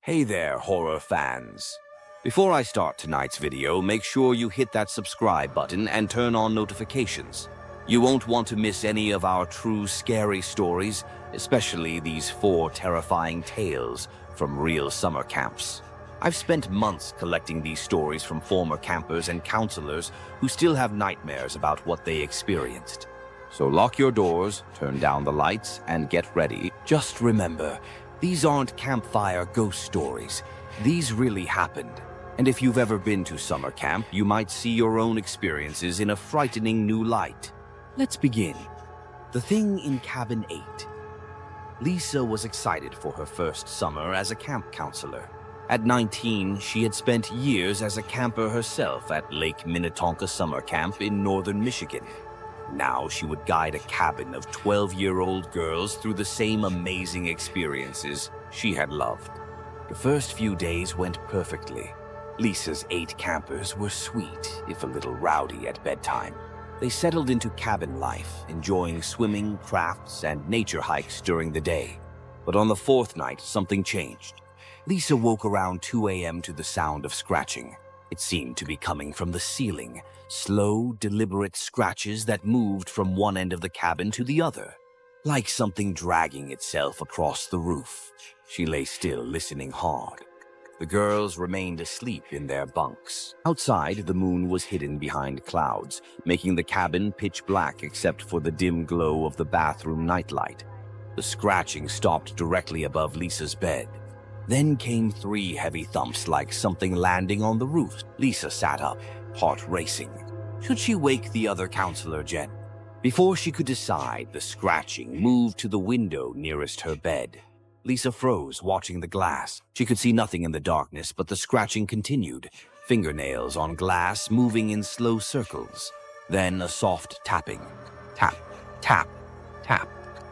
Hey there, horror fans. Before I start tonight's video, make sure you hit that subscribe button and turn on notifications. You won't want to miss any of our true scary stories, especially these 4 terrifying tales from real summer camps. I've spent months collecting these stories from former campers and counselors who still have nightmares about what they experienced. So lock your doors, turn down the lights, and get ready. Just remember, these aren't campfire ghost stories. These really happened. And if you've ever been to summer camp, you might see your own experiences in a frightening new light. Let's begin. The Thing in Cabin 8. Lisa was excited for her first summer as a camp counselor. At 19, she had spent years as a camper herself at Lake Minnetonka Summer Camp in northern Michigan. Now she would guide a cabin of 12-year-old girls through the same amazing experiences she had loved. The first few days went perfectly. Lisa's 8 campers were sweet, if a little rowdy at bedtime. They settled into cabin life, enjoying swimming, crafts, and nature hikes during the day. But on the 4th night, something changed. Lisa woke around 2 a.m. to the sound of scratching. It seemed to be coming from the ceiling, slow, deliberate scratches that moved from one end of the cabin to the other, like something dragging itself across the roof. She lay still, listening hard. The girls remained asleep in their bunks. Outside, the moon was hidden behind clouds, making the cabin pitch black except for the dim glow of the bathroom nightlight. The scratching stopped directly above Lisa's bed. Then came 3 heavy thumps like something landing on the roof. Lisa sat up, heart racing. Should she wake the other counselor, Jen? Before she could decide, the scratching moved to the window nearest her bed. Lisa froze, watching the glass. She could see nothing in the darkness, but the scratching continued, fingernails on glass moving in slow circles. Then a soft tapping. Tap, tap, tap.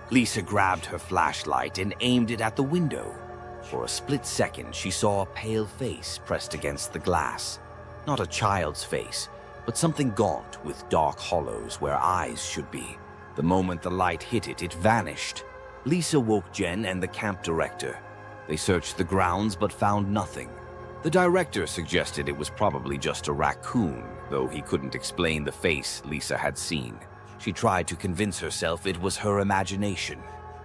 Lisa grabbed her flashlight and aimed it at the window. For a split second, she saw a pale face pressed against the glass. Not a child's face, but something gaunt with dark hollows where eyes should be. The moment the light hit it, it vanished. Lisa woke Jen and the camp director. They searched the grounds but found nothing. The director suggested it was probably just a raccoon, though he couldn't explain the face Lisa had seen. She tried to convince herself it was her imagination.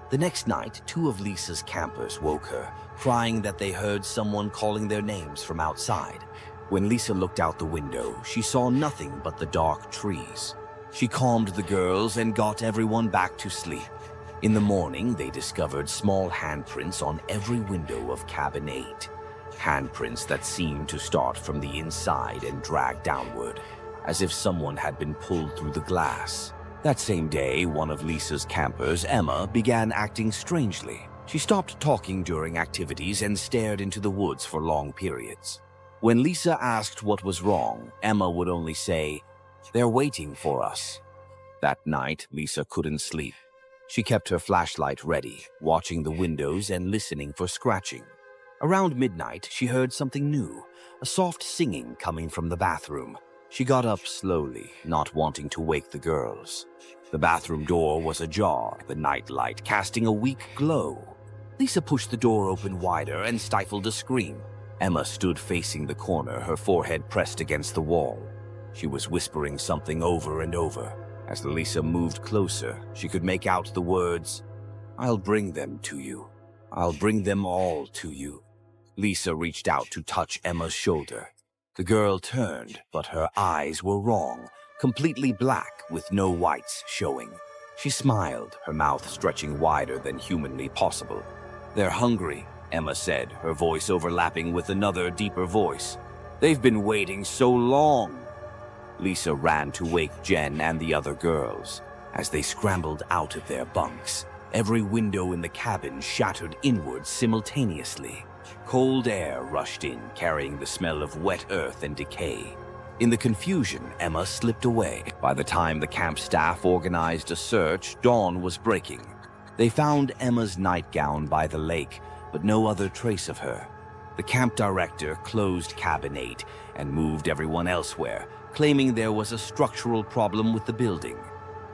The next night, 2 of Lisa's campers woke her, crying that they heard someone calling their names from outside. When Lisa looked out the window, she saw nothing but the dark trees. She calmed the girls and got everyone back to sleep. In the morning, they discovered small handprints on every window of Cabin 8. Handprints that seemed to start from the inside and drag downward, as if someone had been pulled through the glass. That same day, one of Lisa's campers, Emma, began acting strangely. She stopped talking during activities and stared into the woods for long periods. When Lisa asked what was wrong, Emma would only say, "They're waiting for us." That night, Lisa couldn't sleep. She kept her flashlight ready, watching the windows and listening for scratching. Around midnight, she heard something new, a soft singing coming from the bathroom. She got up slowly, not wanting to wake the girls. The bathroom door was ajar, the nightlight casting a weak glow. Lisa pushed the door open wider and stifled a scream. Emma stood facing the corner, her forehead pressed against the wall. She was whispering something over and over. As Lisa moved closer, she could make out the words, "I'll bring them to you. I'll bring them all to you." Lisa reached out to touch Emma's shoulder. The girl turned, but her eyes were wrong, completely black with no whites showing. She smiled, her mouth stretching wider than humanly possible. "They're hungry," Emma said, her voice overlapping with another deeper voice. "They've been waiting so long." Lisa ran to wake Jen and the other girls. As they scrambled out of their bunks, every window in the cabin shattered inward simultaneously. Cold air rushed in, carrying the smell of wet earth and decay. In the confusion, Emma slipped away. By the time the camp staff organized a search, dawn was breaking. They found Emma's nightgown by the lake, but no other trace of her. The camp director closed Cabin 8 and moved everyone elsewhere, claiming there was a structural problem with the building.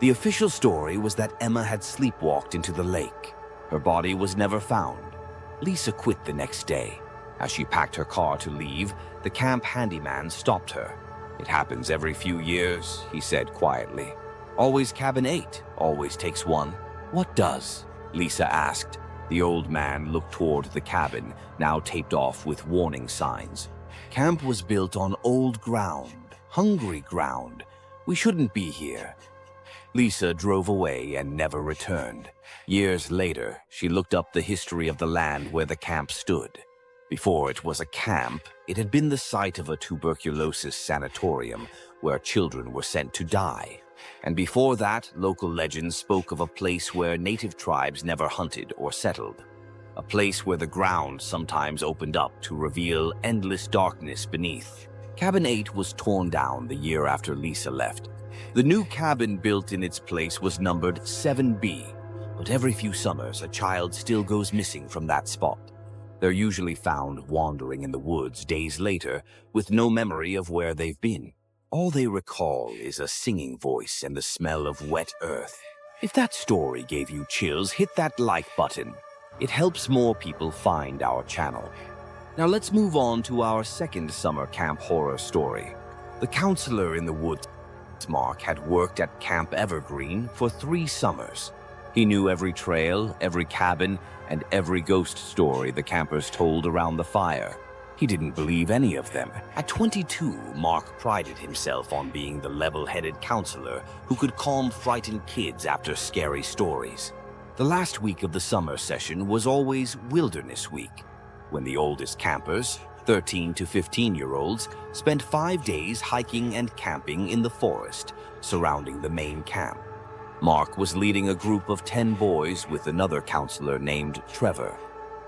The official story was that Emma had sleepwalked into the lake. Her body was never found. Lisa quit the next day. As she packed her car to leave, the camp handyman stopped her. "It happens every few years," he said quietly. "Always cabin 8, always takes one." "What does?" Lisa asked. The old man looked toward the cabin, now taped off with warning signs. "Camp was built on old ground, hungry ground. We shouldn't be here." Lisa drove away and never returned. Years later, she looked up the history of the land where the camp stood. Before it was a camp, it had been the site of a tuberculosis sanatorium where children were sent to die. And before that, local legends spoke of a place where native tribes never hunted or settled. A place where the ground sometimes opened up to reveal endless darkness beneath. Cabin 8 was torn down the year after Lisa left. The new cabin built in its place was numbered 7B, but every few summers a child still goes missing from that spot. They're usually found wandering in the woods days later with no memory of where they've been. All they recall is a singing voice and the smell of wet earth. If that story gave you chills, hit that like button. It helps more people find our channel. Now let's move on to our second summer camp horror story. The counselor in the woods, Mark, had worked at Camp Evergreen for 3 summers. He knew every trail, every cabin, and every ghost story the campers told around the fire. He didn't believe any of them. At 22, Mark prided himself on being the level-headed counselor who could calm frightened kids after scary stories. The last week of the summer session was always Wilderness Week, when the oldest campers, 13 to 15-year-olds, spent 5 days hiking and camping in the forest surrounding the main camp. Mark was leading a group of 10 boys with another counselor named Trevor.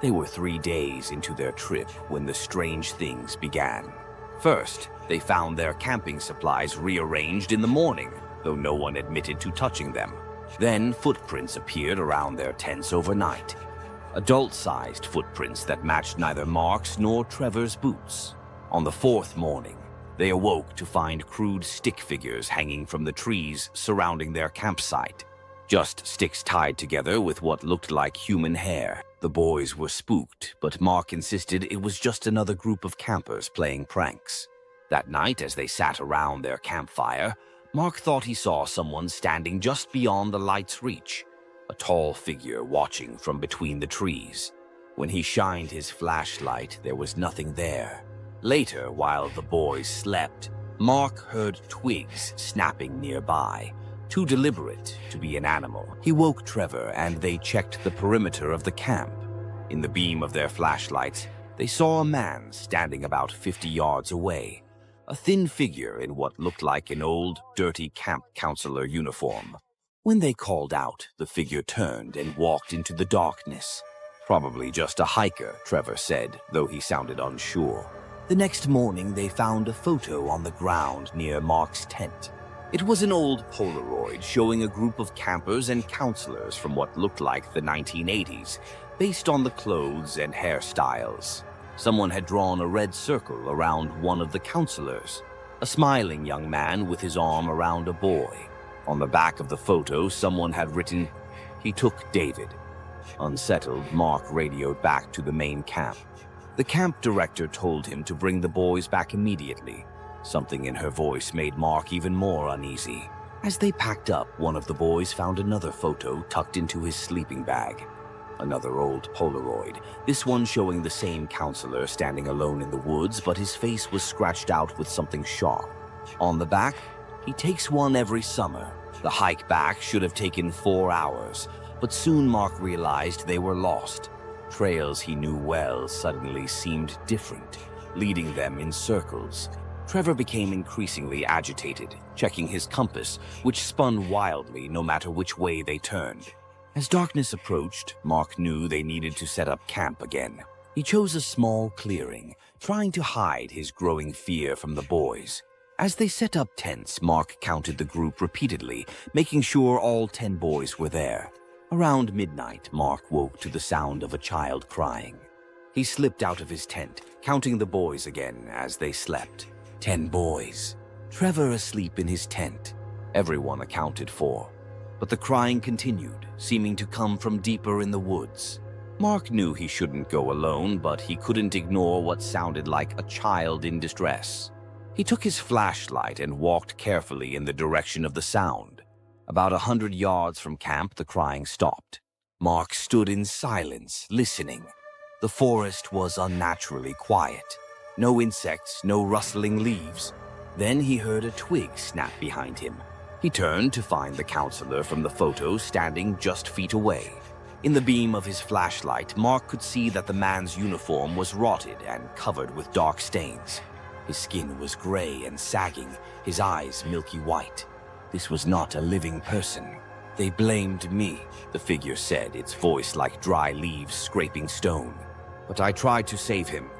They were 3 days into their trip when the strange things began. First, they found their camping supplies rearranged in the morning, though no one admitted to touching them. Then footprints appeared around their tents overnight. Adult-sized footprints that matched neither Mark's nor Trevor's boots. On the 4th morning, they awoke to find crude stick figures hanging from the trees surrounding their campsite. Just sticks tied together with what looked like human hair. The boys were spooked, but Mark insisted it was just another group of campers playing pranks. That night, as they sat around their campfire, Mark thought he saw someone standing just beyond the light's reach. A tall figure watching from between the trees. When he shined his flashlight, there was nothing there. Later, while the boys slept, Mark heard twigs snapping nearby, too deliberate to be an animal. He woke Trevor and they checked the perimeter of the camp. In the beam of their flashlights, they saw a man standing about 50 yards away, a thin figure in what looked like an old, dirty camp counselor uniform. When they called out, the figure turned and walked into the darkness. Probably just a hiker, Trevor said, though he sounded unsure. The next morning, they found a photo on the ground near Mark's tent. It was an old Polaroid showing a group of campers and counselors from what looked like the 1980s, based on the clothes and hairstyles. Someone had drawn a red circle around one of the counselors, a smiling young man with his arm around a boy. On the back of the photo, someone had written, "He took David." Unsettled, Mark radioed back to the main camp. The camp director told him to bring the boys back immediately. Something in her voice made Mark even more uneasy. As they packed up, one of the boys found another photo tucked into his sleeping bag. Another old Polaroid, this one showing the same counselor standing alone in the woods, but his face was scratched out with something sharp. On the back, "He takes one every summer." The hike back should have taken 4 hours, but soon Mark realized they were lost. Trails he knew well suddenly seemed different, leading them in circles. Trevor became increasingly agitated, checking his compass, which spun wildly no matter which way they turned. As darkness approached, Mark knew they needed to set up camp again. He chose a small clearing, trying to hide his growing fear from the boys. As they set up tents, Mark counted the group repeatedly, making sure all 10 boys were there. Around midnight, Mark woke to the sound of a child crying. He slipped out of his tent, counting the boys again as they slept. 10 boys. Trevor asleep in his tent. Everyone accounted for. But the crying continued, seeming to come from deeper in the woods. Mark knew he shouldn't go alone, but he couldn't ignore what sounded like a child in distress. He took his flashlight and walked carefully in the direction of the sound. About 100 yards from camp, the crying stopped. Mark stood in silence, listening. The forest was unnaturally quiet. No insects, no rustling leaves. Then he heard a twig snap behind him. He turned to find the counselor from the photo standing just feet away. In the beam of his flashlight, Mark could see that the man's uniform was rotted and covered with dark stains. His skin was gray and sagging, his eyes milky white. This was not a living person. They blamed me, the figure said, its voice like dry leaves scraping stone. But I tried to save him.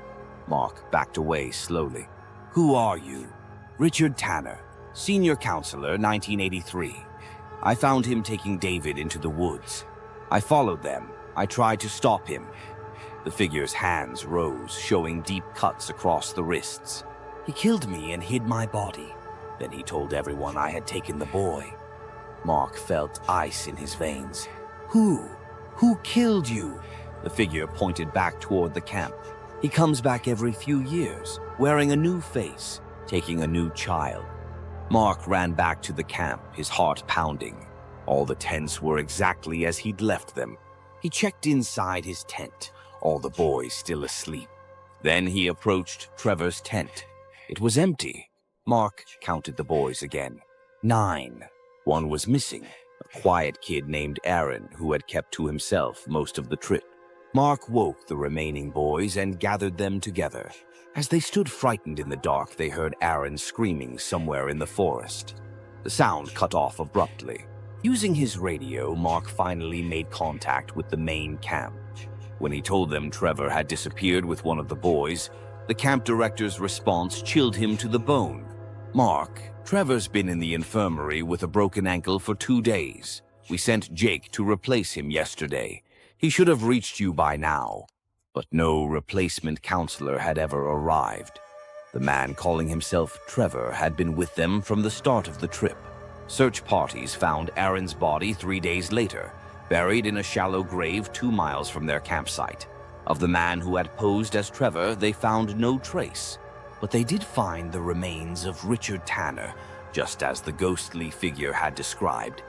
Mark backed away slowly. Who are you? Richard Tanner, senior counselor, 1983. I found him taking David into the woods. I followed them. I tried to stop him. The figure's hands rose, showing deep cuts across the wrists. He killed me and hid my body. Then he told everyone I had taken the boy. Mark felt ice in his veins. Who? Who killed you? The figure pointed back toward the camp. He comes back every few years, wearing a new face, taking a new child. Mark ran back to the camp, his heart pounding. All the tents were exactly as he'd left them. He checked inside his tent, all the boys still asleep. Then he approached Trevor's tent. It was empty. Mark counted the boys again. 9. One was missing, a quiet kid named Aaron who had kept to himself most of the trip. Mark woke the remaining boys and gathered them together. As they stood frightened in the dark, they heard Aaron screaming somewhere in the forest. The sound cut off abruptly. Using his radio, Mark finally made contact with the main camp. When he told them Trevor had disappeared with one of the boys, the camp director's response chilled him to the bone. Mark, Trevor's been in the infirmary with a broken ankle for 2 days. We sent Jake to replace him yesterday. He should have reached you by now. But no replacement counselor had ever arrived. The man calling himself Trevor had been with them from the start of the trip. Search parties found Aaron's body 3 days later, buried in a shallow grave 2 miles from their campsite. Of the man who had posed as Trevor, they found no trace. But they did find the remains of Richard Tanner, just as the ghostly figure had described,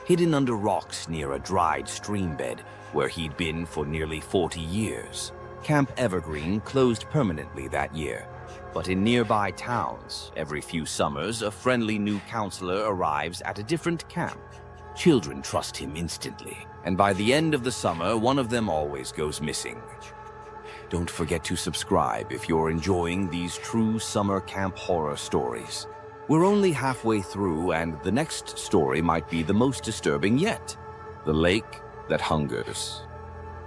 hidden under rocks near a dried stream bed where he'd been for nearly 40 years. Camp Evergreen closed permanently that year, but in nearby towns, every few summers, a friendly new counselor arrives at a different camp. Children trust him instantly, and by the end of the summer, one of them always goes missing. Don't forget to subscribe if you're enjoying these true summer camp horror stories. We're only halfway through, and the next story might be the most disturbing yet. The Lake That Hungers.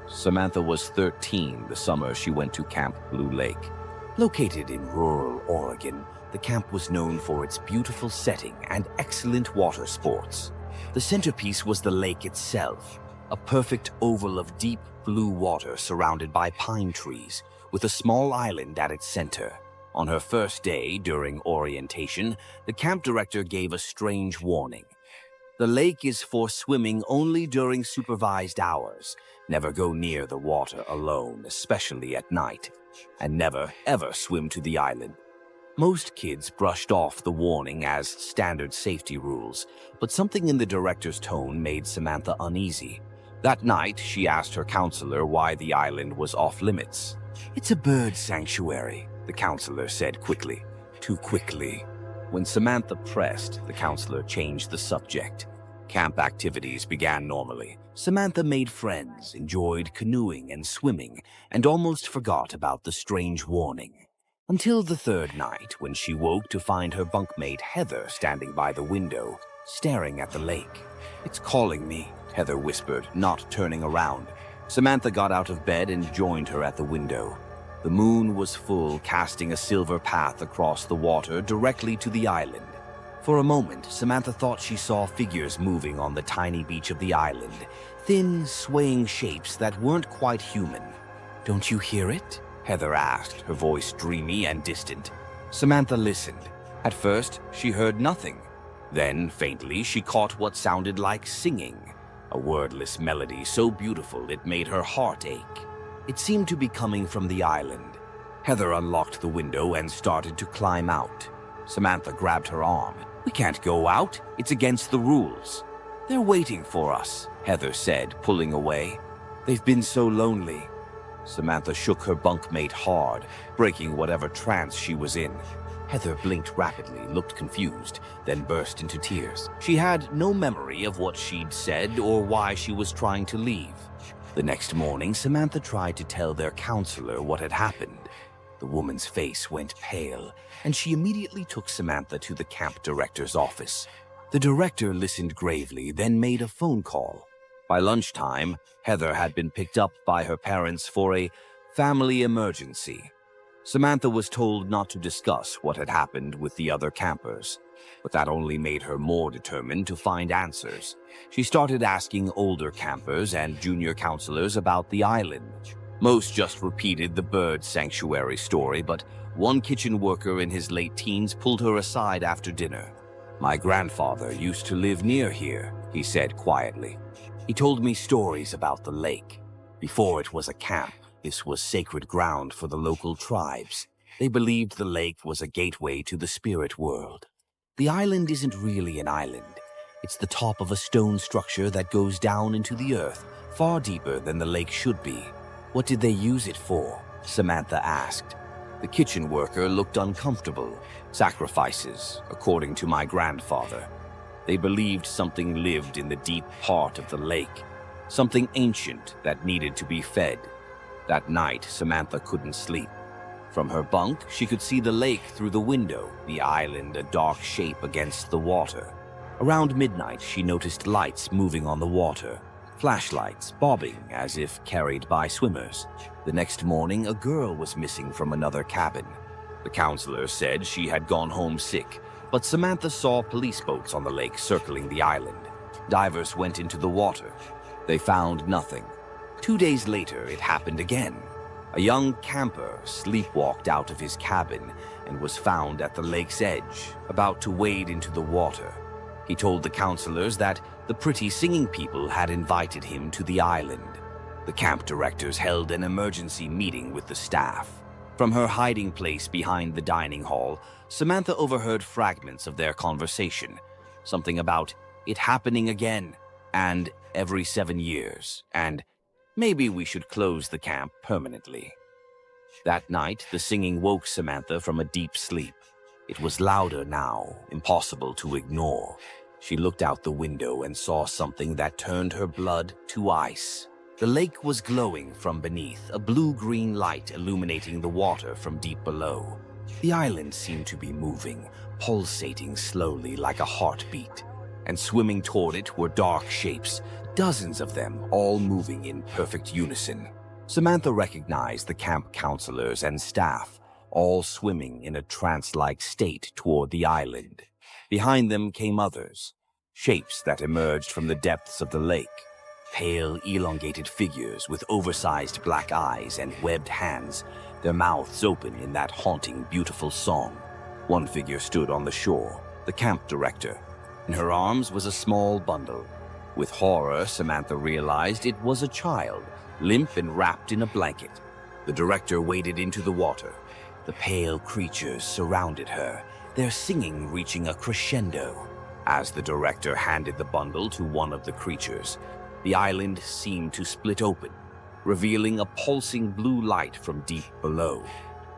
Samantha was 13 the summer she went to Camp Blue Lake. Located in rural Oregon, the camp was known for its beautiful setting and excellent water sports. The centerpiece was the lake itself, a perfect oval of deep blue water surrounded by pine trees, with a small island at its center. On her first day during orientation, the camp director gave a strange warning. The lake is for swimming only during supervised hours. Never go near the water alone, especially at night. And never, ever swim to the island. Most kids brushed off the warning as standard safety rules, but something in the director's tone made Samantha uneasy. That night, she asked her counselor why the island was off limits. "It's a bird sanctuary," the counselor said quickly. Too quickly. When Samantha pressed, the counselor changed the subject. Camp activities began normally. Samantha made friends, enjoyed canoeing and swimming, and almost forgot about the strange warning. Until the third night, when she woke to find her bunkmate Heather standing by the window, staring at the lake. "It's calling me," Heather whispered, not turning around. Samantha got out of bed and joined her at the window. The moon was full, casting a silver path across the water directly to the island. For a moment, Samantha thought she saw figures moving on the tiny beach of the island, thin, swaying shapes that weren't quite human. "Don't you hear it?" Heather asked, her voice dreamy and distant. Samantha listened. At first, she heard nothing. Then, faintly, she caught what sounded like singing. a wordless melody so beautiful it made her heart ache. It seemed to be coming from the island. Heather unlocked the window and started to climb out. Samantha grabbed her arm. "We can't go out. It's against the rules." "They're waiting for us," Heather said, pulling away. "They've been so lonely." Samantha shook her bunkmate hard, breaking whatever trance she was in. Heather blinked rapidly, looked confused, then burst into tears. She had no memory of what she'd said or why she was trying to leave. The next morning, Samantha tried to tell their counselor what had happened. The woman's face went pale, and she immediately took Samantha to the camp director's office. The director listened gravely, then made a phone call. By lunchtime, Heather had been picked up by her parents for a family emergency. Samantha was told not to discuss what had happened with the other campers, but that only made her more determined to find answers. She started asking older campers and junior counselors about the island. Most just repeated the bird sanctuary story, but one kitchen worker in his late teens pulled her aside after dinner. "My grandfather used to live near here," he said quietly. "He told me stories about the lake. Before it was a camp, this was sacred ground for the local tribes. They believed the lake was a gateway to the spirit world. The island isn't really an island. It's the top of a stone structure that goes down into the earth, far deeper than the lake should be." "What did they use it for?" Samantha asked. The kitchen worker looked uncomfortable. "Sacrifices, according to my grandfather. They believed something lived in the deep part of the lake, something ancient that needed to be fed." That night, Samantha couldn't sleep. From her bunk, she could see the lake through the window, the island a dark shape against the water. Around midnight, she noticed lights moving on the water, flashlights bobbing as if carried by swimmers. The next morning, a girl was missing from another cabin. The counselor said she had gone home sick, but Samantha saw police boats on the lake circling the island. Divers went into the water. They found nothing. 2 days later, it happened again. A young camper sleepwalked out of his cabin and was found at the lake's edge, about to wade into the water. He told the counselors that the pretty singing people had invited him to the island. The camp directors held an emergency meeting with the staff. From her hiding place behind the dining hall, Samantha overheard fragments of their conversation. Something about it happening again, and every 7 years, and maybe we should close the camp permanently. That night, the singing woke Samantha from a deep sleep. It was louder now, impossible to ignore. She looked out the window and saw something that turned her blood to ice. The lake was glowing from beneath, a blue-green light illuminating the water from deep below. The island seemed to be moving, pulsating slowly like a heartbeat. And swimming toward it were dark shapes, dozens of them, all moving in perfect unison. Samantha recognized the camp counselors and staff, all swimming in a trance-like state toward the island. Behind them came others, shapes that emerged from the depths of the lake. Pale, elongated figures with oversized black eyes and webbed hands, their mouths open in that haunting, beautiful song. One figure stood on the shore, the camp director. In her arms was a small bundle. With horror, Samantha realized it was a child, limp and wrapped in a blanket. The director waded into the water. The pale creatures surrounded her, their singing reaching a crescendo. As the director handed the bundle to one of the creatures, the island seemed to split open, revealing a pulsing blue light from deep below.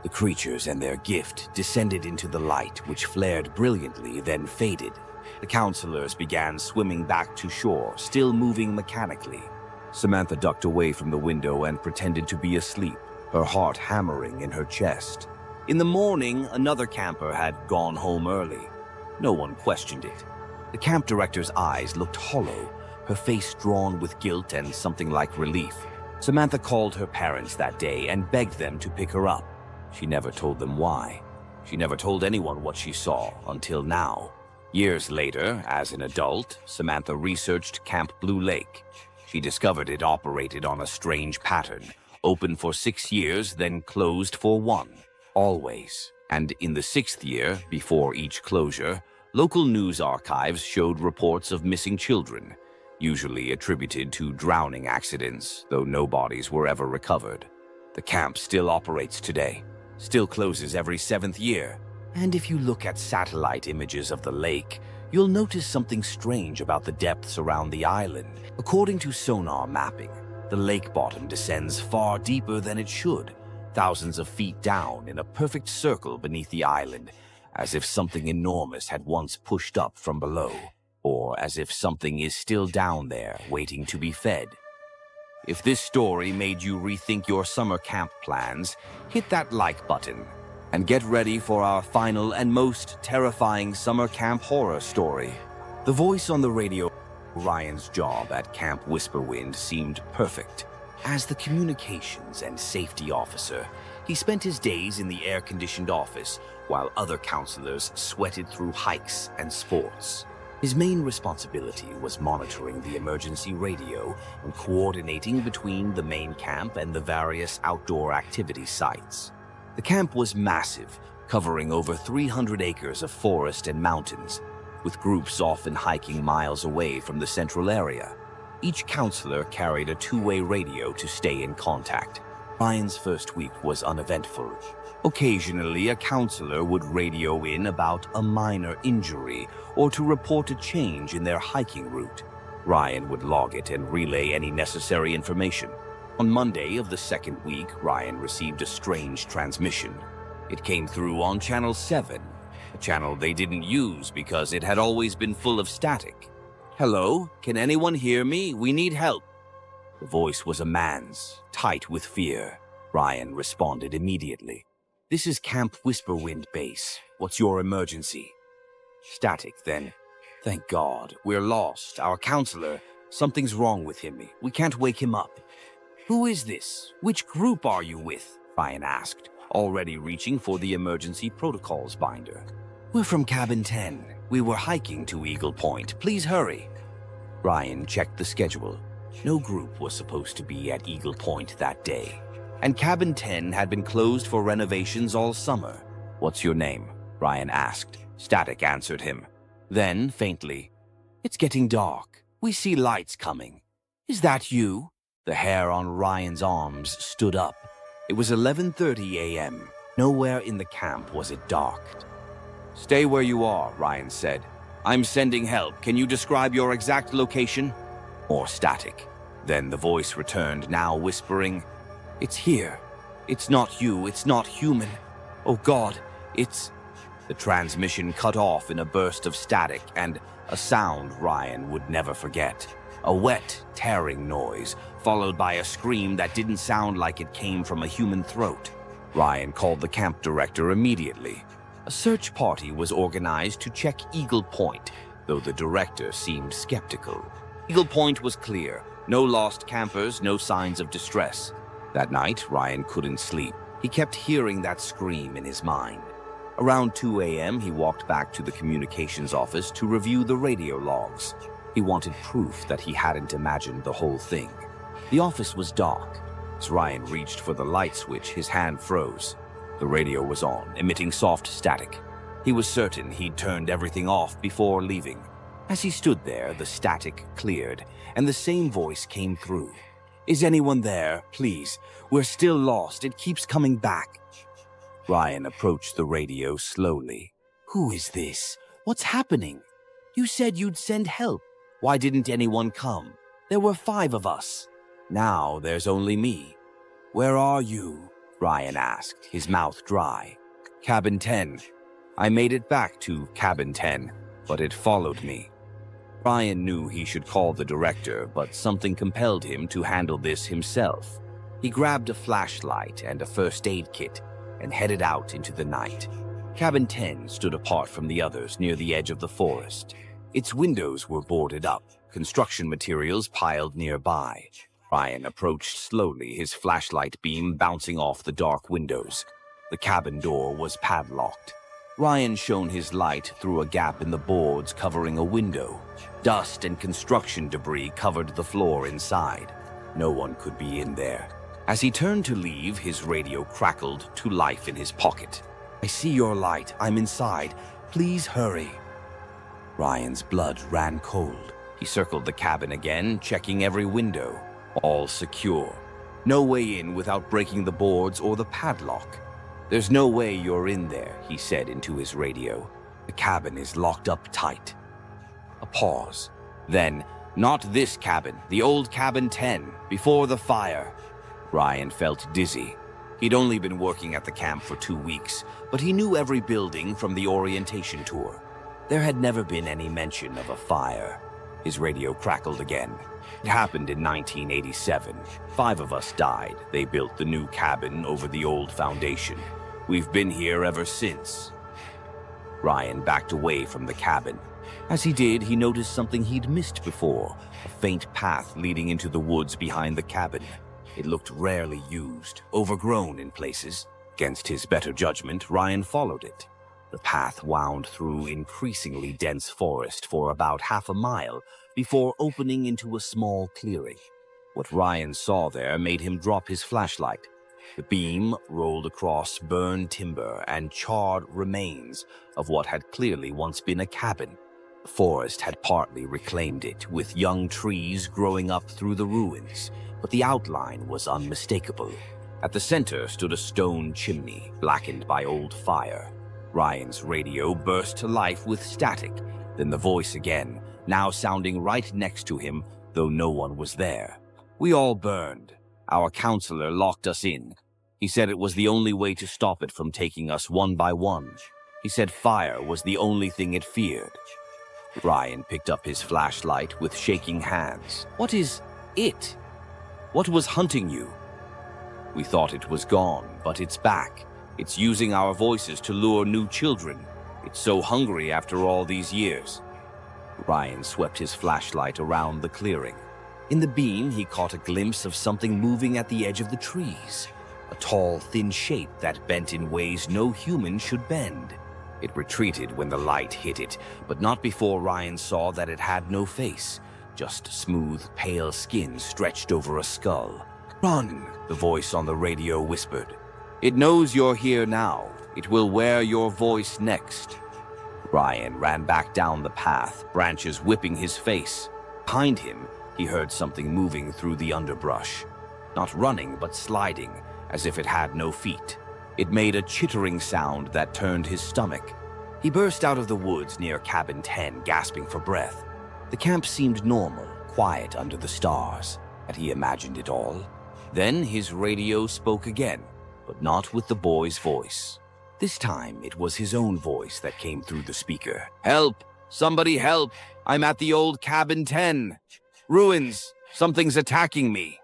The creatures and their gift descended into the light, which flared brilliantly, then faded. The counselors began swimming back to shore, still moving mechanically. Samantha ducked away from the window and pretended to be asleep, her heart hammering in her chest. In the morning, another camper had gone home early. No one questioned it. The camp director's eyes looked hollow, her face drawn with guilt and something like relief. Samantha called her parents that day and begged them to pick her up. She never told them why. She never told anyone what she saw until now. Years later, as an adult, Samantha researched Camp Blue Lake. She discovered it operated on a strange pattern, open for 6 years, then closed for 1. Always. And in the 6th year, before each closure, local news archives showed reports of missing children. usually attributed to drowning accidents, though no bodies were ever recovered. The camp still operates today, still closes every 7th year. And if you look at satellite images of the lake, you'll notice something strange about the depths around the island. According to sonar mapping, the lake bottom descends far deeper than it should, thousands of feet down in a perfect circle beneath the island, as if something enormous had once pushed up from below, or as if something is still down there waiting to be fed. If this story made you rethink your summer camp plans, hit that like button and get ready for our final and most terrifying summer camp horror story. The voice on the radio, Ryan's job at Camp Whisperwind, seemed perfect. As the communications and safety officer, he spent his days in the air-conditioned office while other counselors sweated through hikes and sports. His main responsibility was monitoring the emergency radio and coordinating between the main camp and the various outdoor activity sites. The camp was massive, covering over 300 acres of forest and mountains, with groups often hiking miles away from the central area. Each counselor carried a two-way radio to stay in contact. Ryan's first week was uneventful. Occasionally, a counselor would radio in about a minor injury or to report a change in their hiking route. Ryan would log it and relay any necessary information. On Monday of the second week, Ryan received a strange transmission. It came through on Channel 7, a channel they didn't use because it had always been full of static. "Hello, can anyone hear me? We need help." The voice was a man's, tight with fear. Ryan responded immediately. "This is Camp Whisperwind Base. What's your emergency?" Static then. "Thank God, we're lost. Our counselor, something's wrong with him. We can't wake him up." "Who is this? Which group are you with?" Ryan asked, already reaching for the emergency protocols binder. "We're from Cabin 10. We were hiking to Eagle Point. Please hurry." Ryan checked the schedule. No group was supposed to be at Eagle Point that day, and Cabin 10 had been closed for renovations all summer. "What's your name?" Ryan asked. Static answered him. Then, faintly, "It's getting dark. We see lights coming. Is that you?" The hair on Ryan's arms stood up. It was 11:30 a.m. Nowhere in the camp was it dark. "Stay where you are," Ryan said. "I'm sending help. Can you describe your exact location?" More static. Then the voice returned, now whispering, "It's here. It's not you. It's not human. Oh God, it's..." The transmission cut off in a burst of static and a sound Ryan would never forget. A wet, tearing noise, followed by a scream that didn't sound like it came from a human throat. Ryan called the camp director immediately. A search party was organized to check Eagle Point, though the director seemed skeptical. Eagle Point was clear. No lost campers, no signs of distress. That night, Ryan couldn't sleep. He kept hearing that scream in his mind. Around 2 a.m., he walked back to the communications office to review the radio logs. He wanted proof that he hadn't imagined the whole thing. The office was dark. As Ryan reached for the light switch, his hand froze. The radio was on, emitting soft static. He was certain he'd turned everything off before leaving. As he stood there, the static cleared, and the same voice came through. "Is anyone there? Please. We're still lost. It keeps coming back." Ryan approached the radio slowly. "Who is this? What's happening? You said you'd send help. Why didn't anyone come? There were 5 of us. Now there's only me." "Where are you?" Ryan asked, his mouth dry. "Cabin 10. I made it back to Cabin 10, but it followed me." Ryan knew he should call the director, but something compelled him to handle this himself. He grabbed a flashlight and a first aid kit and headed out into the night. Cabin 10 stood apart from the others near the edge of the forest. Its windows were boarded up, construction materials piled nearby. Ryan approached slowly, his flashlight beam bouncing off the dark windows. The cabin door was padlocked. Ryan shone his light through a gap in the boards covering a window. Dust and construction debris covered the floor inside. No one could be in there. As he turned to leave, his radio crackled to life in his pocket. "I see your light. I'm inside. Please hurry." Ryan's blood ran cold. He circled the cabin again, checking every window. All secure. No way in without breaking the boards or the padlock. "There's no way you're in there," he said into his radio. "The cabin is locked up tight." A pause. Then, "Not this cabin, the old cabin 10, before the fire." Ryan felt dizzy. He'd only been working at the camp for 2 weeks, but he knew every building from the orientation tour. There had never been any mention of a fire. His radio crackled again. "It happened in 1987. 5 of us died. They built the new cabin over the old foundation. We've been here ever since." Ryan backed away from the cabin. As he did, he noticed something he'd missed before, a faint path leading into the woods behind the cabin. It looked rarely used, overgrown in places. Against his better judgment, Ryan followed it. The path wound through increasingly dense forest for about half a mile before opening into a small clearing. What Ryan saw there made him drop his flashlight. The beam rolled across burned timber and charred remains of what had clearly once been a cabin. The forest had partly reclaimed it, with young trees growing up through the ruins, but the outline was unmistakable. At the center stood a stone chimney, blackened by old fire. Ryan's radio burst to life with static, then the voice again, now sounding right next to him, though no one was there. "We all burned. Our counselor locked us in. He said it was the only way to stop it from taking us one by one. He said fire was the only thing it feared." Ryan picked up his flashlight with shaking hands. "What is it? What was hunting you?" "We thought it was gone, but it's back. It's using our voices to lure new children. It's so hungry after all these years." Ryan swept his flashlight around the clearing. In the beam, he caught a glimpse of something moving at the edge of the trees. A tall, thin shape that bent in ways no human should bend. It retreated when the light hit it, but not before Ryan saw that it had no face, just smooth, pale skin stretched over a skull. "Run," the voice on the radio whispered. "It knows you're here now. It will wear your voice next." Ryan ran back down the path, branches whipping his face. Behind him, he heard something moving through the underbrush. Not running, but sliding, as if it had no feet. It made a chittering sound that turned his stomach. He burst out of the woods near cabin 10, gasping for breath. The camp seemed normal, quiet under the stars. Had he imagined it all? Then his radio spoke again, but not with the boy's voice. This time, it was his own voice that came through the speaker. "Help! Somebody help! I'm at the old cabin 10. Ruins! Something's attacking me!"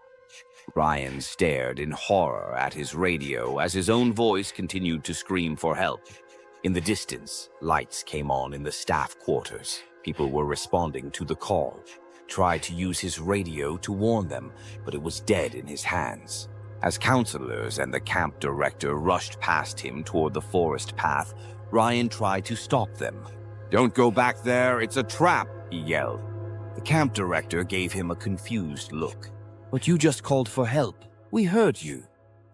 Ryan stared in horror at his radio as his own voice continued to scream for help. In the distance, lights came on in the staff quarters. People were responding to the call. He tried to use his radio to warn them, but it was dead in his hands. As counselors and the camp director rushed past him toward the forest path, Ryan tried to stop them. "Don't go back there, it's a trap," he yelled. The camp director gave him a confused look. "But you just called for help. We heard you."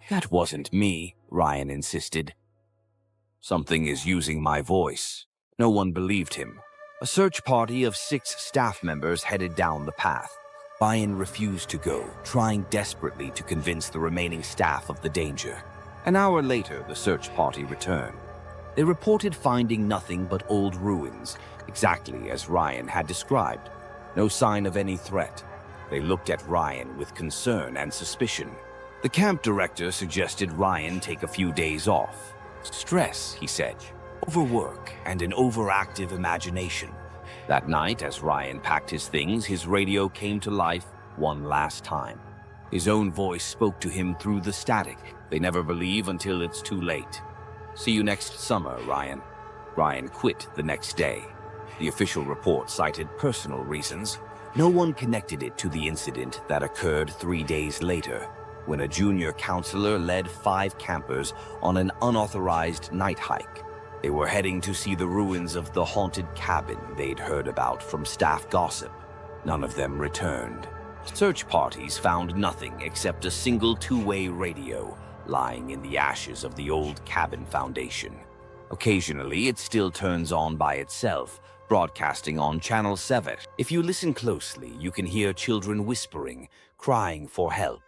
"That wasn't me," Ryan insisted. "Something is using my voice." No one believed him. A search party of 6 staff members headed down the path. Ryan refused to go, trying desperately to convince the remaining staff of the danger. An hour later, the search party returned. They reported finding nothing but old ruins, exactly as Ryan had described. No sign of any threat. They looked at Ryan with concern and suspicion. The camp director suggested Ryan take a few days off. "Stress," he said, "overwork, and an overactive imagination." That night, as Ryan packed his things, his radio came to life one last time. His own voice spoke to him through the static. "They never believe until it's too late. See you next summer, Ryan." Ryan quit the next day. The official report cited personal reasons. No one connected it to the incident that occurred 3 days later, when a junior counselor led 5 campers on an unauthorized night hike. They were heading to see the ruins of the haunted cabin they'd heard about from staff gossip. None of them returned. Search parties found nothing except a single 2-way radio lying in the ashes of the old cabin foundation. Occasionally, it still turns on by itself, broadcasting on Channel 7. If you listen closely, you can hear children whispering, crying for help.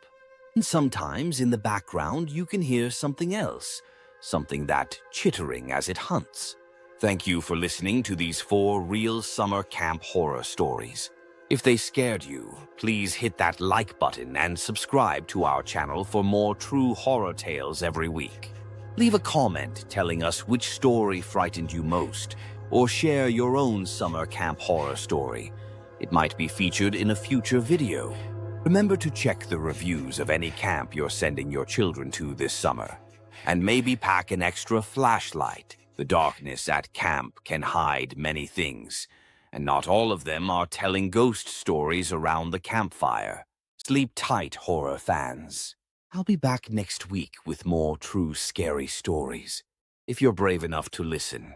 And sometimes in the background, you can hear something else, something that chittering as it hunts. Thank you for listening to these 4 real summer camp horror stories. If they scared you, please hit that like button and subscribe to our channel for more true horror tales every week. Leave a comment telling us which story frightened you most, or share your own summer camp horror story. It might be featured in a future video. Remember to check the reviews of any camp you're sending your children to this summer. And maybe pack an extra flashlight. The darkness at camp can hide many things, and not all of them are telling ghost stories around the campfire. Sleep tight, horror fans. I'll be back next week with more true scary stories, if you're brave enough to listen.